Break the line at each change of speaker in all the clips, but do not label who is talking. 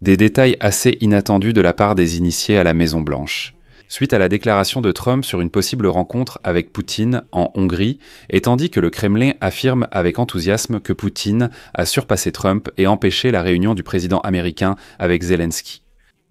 Des détails assez inattendus de la part des initiés à la Maison-Blanche. Suite à la déclaration de Trump sur une possible rencontre avec Poutine en Hongrie, et tandis que le Kremlin affirme avec enthousiasme que Poutine a surpassé Trump et empêché la réunion du président américain avec Zelensky.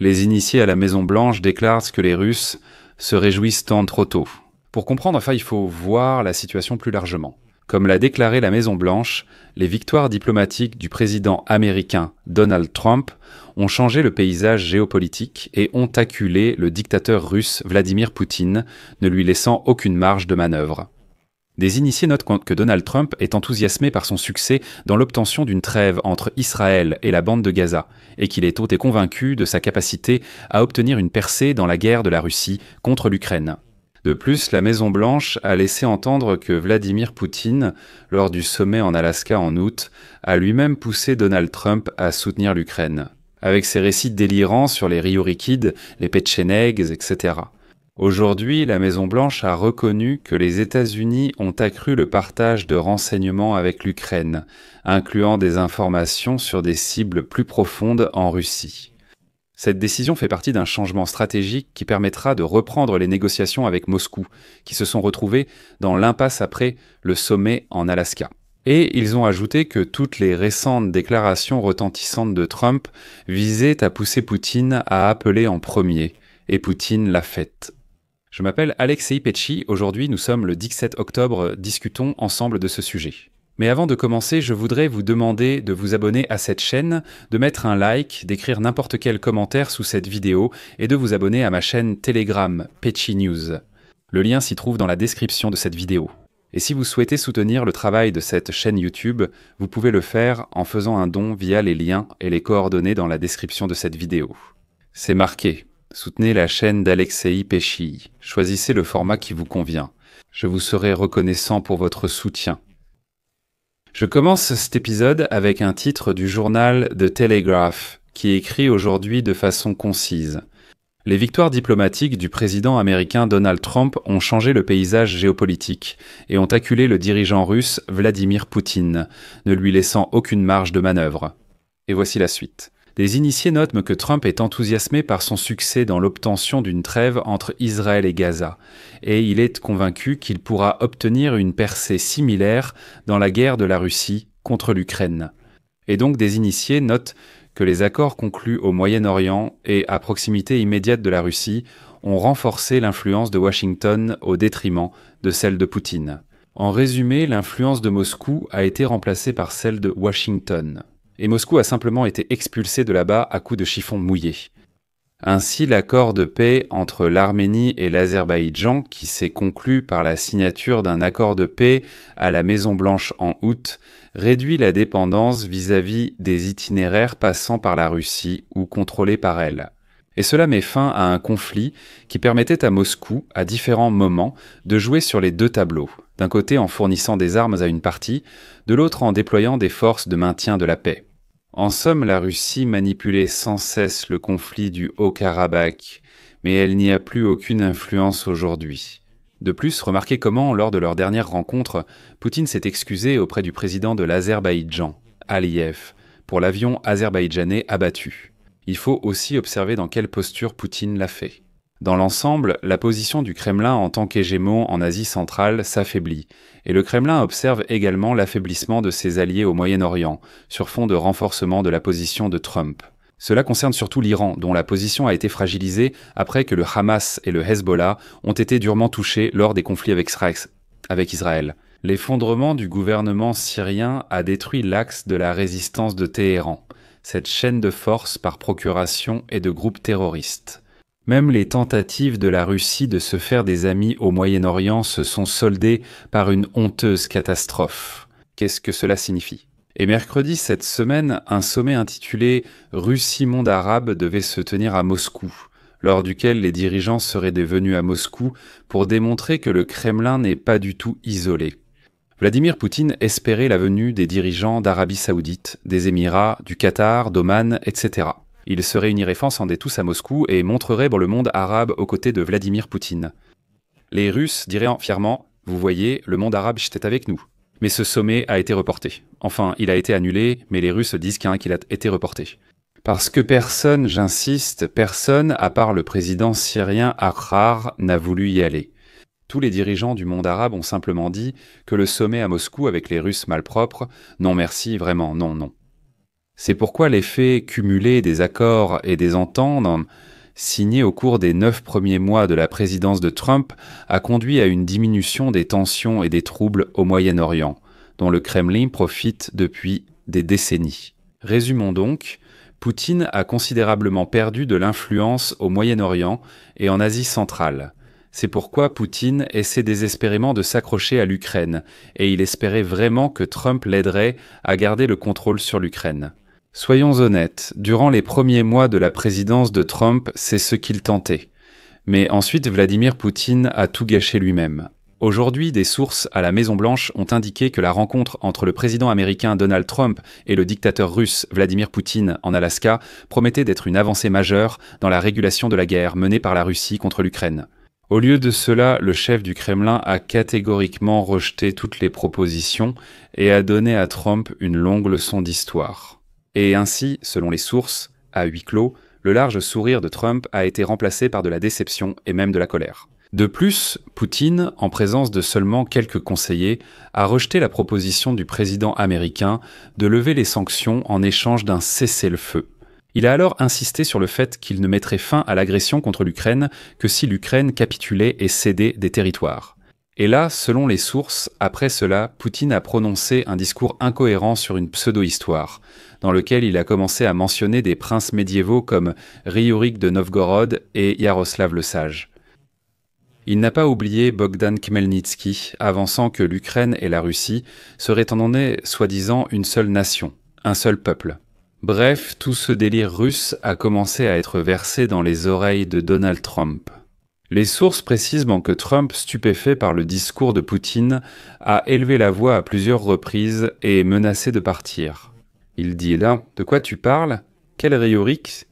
Les initiés à la Maison-Blanche déclarent que les Russes se réjouissent tant trop tôt. Pour comprendre, il faut voir la situation plus largement. Comme l'a déclaré la Maison-Blanche, les victoires diplomatiques du président américain Donald Trump ont changé le paysage géopolitique et ont acculé le dictateur russe Vladimir Poutine, ne lui laissant aucune marge de manœuvre. Des initiés notent que Donald Trump est enthousiasmé par son succès dans l'obtention d'une trêve entre Israël et la bande de Gaza, et qu'il est convaincu de sa capacité à obtenir une percée dans la guerre de la Russie contre l'Ukraine. De plus, la Maison-Blanche a laissé entendre que Vladimir Poutine, lors du sommet en Alaska en août, a lui-même poussé Donald Trump à soutenir l'Ukraine, avec ses récits délirants sur les Riorikides, les Petchenegs, etc. Aujourd'hui, la Maison-Blanche a reconnu que les États-Unis ont accru le partage de renseignements avec l'Ukraine, incluant des informations sur des cibles plus profondes en Russie. Cette décision fait partie d'un changement stratégique qui permettra de reprendre les négociations avec Moscou, qui se sont retrouvées dans l'impasse après le sommet en Alaska. Et ils ont ajouté que toutes les récentes déclarations retentissantes de Trump visaient à pousser Poutine à appeler en premier, et Poutine l'a fait. Je m'appelle Alexei Petchi, aujourd'hui nous sommes le 17 octobre, discutons ensemble de ce sujet. Mais avant de commencer, je voudrais vous demander de vous abonner à cette chaîne, de mettre un like, d'écrire n'importe quel commentaire sous cette vidéo et de vous abonner à ma chaîne Telegram Petchi News. Le lien s'y trouve dans la description de cette vidéo. Et si vous souhaitez soutenir le travail de cette chaîne YouTube, vous pouvez le faire en faisant un don via les liens et les coordonnées dans la description de cette vidéo. C'est marqué. Soutenez la chaîne d'Alexei Petchi. Choisissez le format qui vous convient. Je vous serai reconnaissant pour votre soutien. Je commence cet épisode avec un titre du journal The Telegraph, qui écrit aujourd'hui de façon concise. Les victoires diplomatiques du président américain Donald Trump ont changé le paysage géopolitique et ont acculé le dirigeant russe Vladimir Poutine, ne lui laissant aucune marge de manœuvre. Et voici la suite. Des initiés notent que Trump est enthousiasmé par son succès dans l'obtention d'une trêve entre Israël et Gaza, et il est convaincu qu'il pourra obtenir une percée similaire dans la guerre de la Russie contre l'Ukraine. Et donc des initiés notent que les accords conclus au Moyen-Orient et à proximité immédiate de la Russie ont renforcé l'influence de Washington au détriment de celle de Poutine. En résumé, l'influence de Moscou a été remplacée par celle de Washington. Et Moscou a simplement été expulsé de là-bas à coups de chiffon mouillé. Ainsi, l'accord de paix entre l'Arménie et l'Azerbaïdjan, qui s'est conclu par la signature d'un accord de paix à la Maison-Blanche en août, réduit la dépendance vis-à-vis des itinéraires passant par la Russie ou contrôlés par elle. Et cela met fin à un conflit qui permettait à Moscou, à différents moments, de jouer sur les deux tableaux, d'un côté en fournissant des armes à une partie, de l'autre en déployant des forces de maintien de la paix. En somme, la Russie manipulait sans cesse le conflit du Haut-Karabakh, mais elle n'y a plus aucune influence aujourd'hui. De plus, remarquez comment, lors de leur dernière rencontre, Poutine s'est excusé auprès du président de l'Azerbaïdjan, Aliyev, pour l'avion azerbaïdjanais abattu. Il faut aussi observer dans quelle posture Poutine l'a fait. Dans l'ensemble, la position du Kremlin en tant qu'hégémon en Asie centrale s'affaiblit, et le Kremlin observe également l'affaiblissement de ses alliés au Moyen-Orient, sur fond de renforcement de la position de Trump. Cela concerne surtout l'Iran, dont la position a été fragilisée après que le Hamas et le Hezbollah ont été durement touchés lors des conflits avec Israël. L'effondrement du gouvernement syrien a détruit l'axe de la résistance de Téhéran, cette chaîne de force par procuration et de groupes terroristes. Même les tentatives de la Russie de se faire des amis au Moyen-Orient se sont soldées par une honteuse catastrophe. Qu'est-ce que cela signifie ? Et mercredi cette semaine, un sommet intitulé « Russie-Monde arabe » devait se tenir à Moscou, lors duquel les dirigeants seraient venus à Moscou pour démontrer que le Kremlin n'est pas du tout isolé. Vladimir Poutine espérait la venue des dirigeants d'Arabie Saoudite, des Émirats, du Qatar, d'Oman, etc. Ils se réuniraient ensemble tous à Moscou et montreraient le monde arabe aux côtés de Vladimir Poutine. Les Russes diraient fièrement « Vous voyez, le monde arabe était avec nous ». Mais ce sommet a été reporté. Enfin, il a été annulé, mais les Russes disent qu'il a été reporté. Parce que personne, j'insiste, personne, à part le président syrien Ahrar, n'a voulu y aller. Tous les dirigeants du monde arabe ont simplement dit que le sommet à Moscou avec les Russes malpropres, non merci, vraiment, non, non. C'est pourquoi l'effet cumulé des accords et des ententes signés au cours des 9 premiers mois de la présidence de Trump a conduit à une diminution des tensions et des troubles au Moyen-Orient, dont le Kremlin profite depuis des décennies. Résumons donc, Poutine a considérablement perdu de l'influence au Moyen-Orient et en Asie centrale. C'est pourquoi Poutine essaie désespérément de s'accrocher à l'Ukraine, et il espérait vraiment que Trump l'aiderait à garder le contrôle sur l'Ukraine. Soyons honnêtes, durant les premiers mois de la présidence de Trump, c'est ce qu'il tentait. Mais ensuite, Vladimir Poutine a tout gâché lui-même. Aujourd'hui, des sources à la Maison-Blanche ont indiqué que la rencontre entre le président américain Donald Trump et le dictateur russe Vladimir Poutine en Alaska promettait d'être une avancée majeure dans la régulation de la guerre menée par la Russie contre l'Ukraine. Au lieu de cela, le chef du Kremlin a catégoriquement rejeté toutes les propositions et a donné à Trump une longue leçon d'histoire. Et ainsi, selon les sources, à huis clos, le large sourire de Trump a été remplacé par de la déception et même de la colère. De plus, Poutine, en présence de seulement quelques conseillers, a rejeté la proposition du président américain de lever les sanctions en échange d'un cessez-le-feu. Il a alors insisté sur le fait qu'il ne mettrait fin à l'agression contre l'Ukraine que si l'Ukraine capitulait et cédait des territoires. Et là, selon les sources, après cela, Poutine a prononcé un discours incohérent sur une pseudo-histoire, dans lequel il a commencé à mentionner des princes médiévaux comme Riorik de Novgorod et Yaroslav le Sage. Il n'a pas oublié Bogdan Khmelnytsky, avançant que l'Ukraine et la Russie seraient en donné, soi-disant, une seule nation, un seul peuple. Bref, tout ce délire russe a commencé à être versé dans les oreilles de Donald Trump. Les sources précisent que Trump, stupéfait par le discours de Poutine, a élevé la voix à plusieurs reprises et menacé de partir. Il dit là, « De quoi tu parles ? Quel rhétorique ?»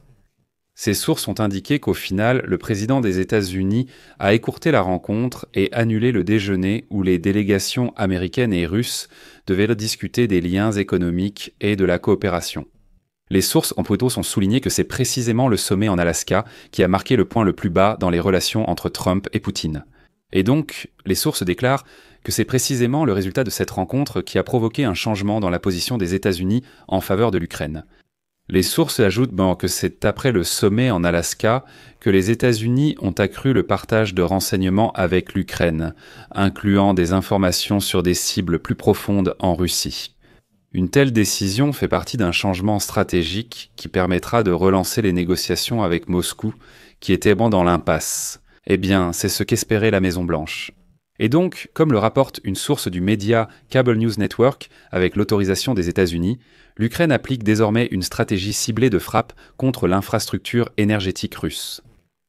Ces sources ont indiqué qu'au final, le président des États-Unis a écourté la rencontre et annulé le déjeuner où les délégations américaines et russes devaient discuter des liens économiques et de la coopération. Les sources en poteau sont soulignées que c'est précisément le sommet en Alaska qui a marqué le point le plus bas dans les relations entre Trump et Poutine. Et donc, les sources déclarent que c'est précisément le résultat de cette rencontre qui a provoqué un changement dans la position des États-Unis en faveur de l'Ukraine. Les sources ajoutent que c'est après le sommet en Alaska que les États-Unis ont accru le partage de renseignements avec l'Ukraine, incluant des informations sur des cibles plus profondes en Russie. Une telle décision fait partie d'un changement stratégique qui permettra de relancer les négociations avec Moscou, qui étaient dans l'impasse. Eh bien, c'est ce qu'espérait la Maison-Blanche. Et donc, comme le rapporte une source du média Cable News Network avec l'autorisation des États-Unis, l'Ukraine applique désormais une stratégie ciblée de frappe contre l'infrastructure énergétique russe.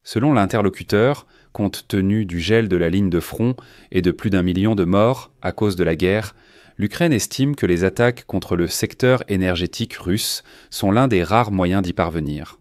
Selon l'interlocuteur, compte tenu du gel de la ligne de front et de plus d'1 million de morts à cause de la guerre, l'Ukraine estime que les attaques contre le secteur énergétique russe sont l'un des rares moyens d'y parvenir.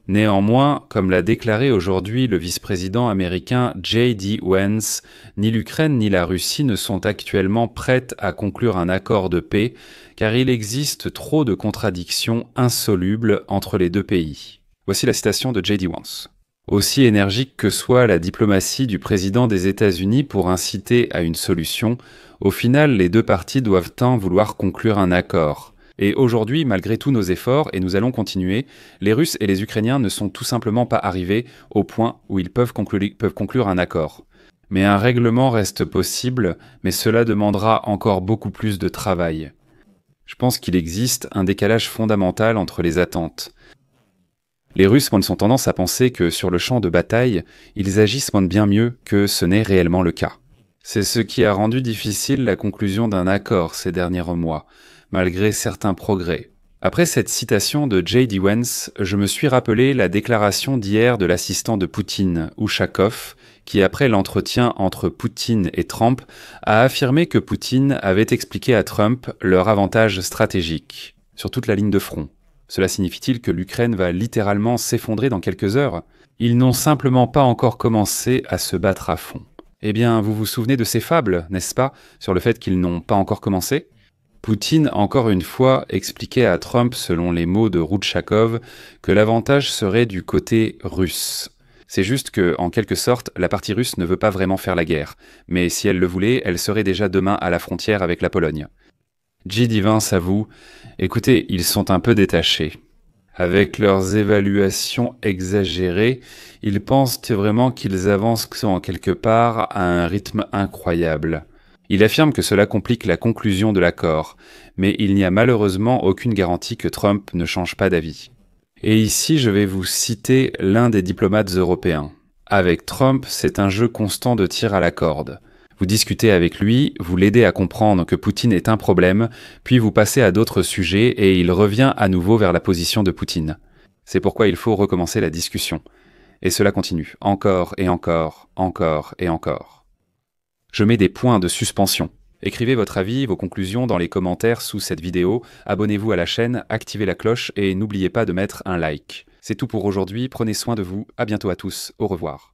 Néanmoins, comme l'a déclaré aujourd'hui le vice-président américain J.D. Vance, ni l'Ukraine ni la Russie ne sont actuellement prêtes à conclure un accord de paix, car il existe trop de contradictions insolubles entre les deux pays. Voici la citation de J.D. Vance. Aussi énergique que soit la diplomatie du président des États-Unis pour inciter à une solution, au final, les deux parties doivent vouloir conclure un accord. Et aujourd'hui, malgré tous nos efforts, et nous allons continuer, les Russes et les Ukrainiens ne sont tout simplement pas arrivés au point où ils peuvent conclure un accord. Mais un règlement reste possible, mais cela demandera encore beaucoup plus de travail. Je pense qu'il existe un décalage fondamental entre les attentes. Les Russes ont tendance à penser que sur le champ de bataille, ils agissent bien mieux que ce n'est réellement le cas. C'est ce qui a rendu difficile la conclusion d'un accord ces derniers mois, malgré certains progrès. Après cette citation de J.D. Vance, je me suis rappelé la déclaration d'hier de l'assistant de Poutine, Ushakov, qui après l'entretien entre Poutine et Trump, a affirmé que Poutine avait expliqué à Trump leur avantage stratégique, sur toute la ligne de front. Cela signifie-t-il que l'Ukraine va littéralement s'effondrer dans quelques heures ? Ils n'ont simplement pas encore commencé à se battre à fond. Eh bien, vous vous souvenez de ces fables, n'est-ce pas, sur le fait qu'ils n'ont pas encore commencé ? Poutine, encore une fois, expliquait à Trump, selon les mots de Routchakov, que l'avantage serait du côté russe. C'est juste que, en quelque sorte, la partie russe ne veut pas vraiment faire la guerre, mais si elle le voulait, elle serait déjà demain à la frontière avec la Pologne. J. Divin s'avoue, écoutez, ils sont un peu détachés. Avec leurs évaluations exagérées, ils pensent vraiment qu'ils avancent en quelque part à un rythme incroyable. Il affirme que cela complique la conclusion de l'accord, mais il n'y a malheureusement aucune garantie que Trump ne change pas d'avis. Et ici, je vais vous citer l'un des diplomates européens. Avec Trump, c'est un jeu constant de tir à la corde. Vous discutez avec lui, vous l'aidez à comprendre que Poutine est un problème, puis vous passez à d'autres sujets et il revient à nouveau vers la position de Poutine. C'est pourquoi il faut recommencer la discussion. Et cela continue, encore et encore, encore et encore. Je mets des points de suspension. Écrivez votre avis, vos conclusions dans les commentaires sous cette vidéo, abonnez-vous à la chaîne, activez la cloche et n'oubliez pas de mettre un like. C'est tout pour aujourd'hui, prenez soin de vous, à bientôt à tous, au revoir.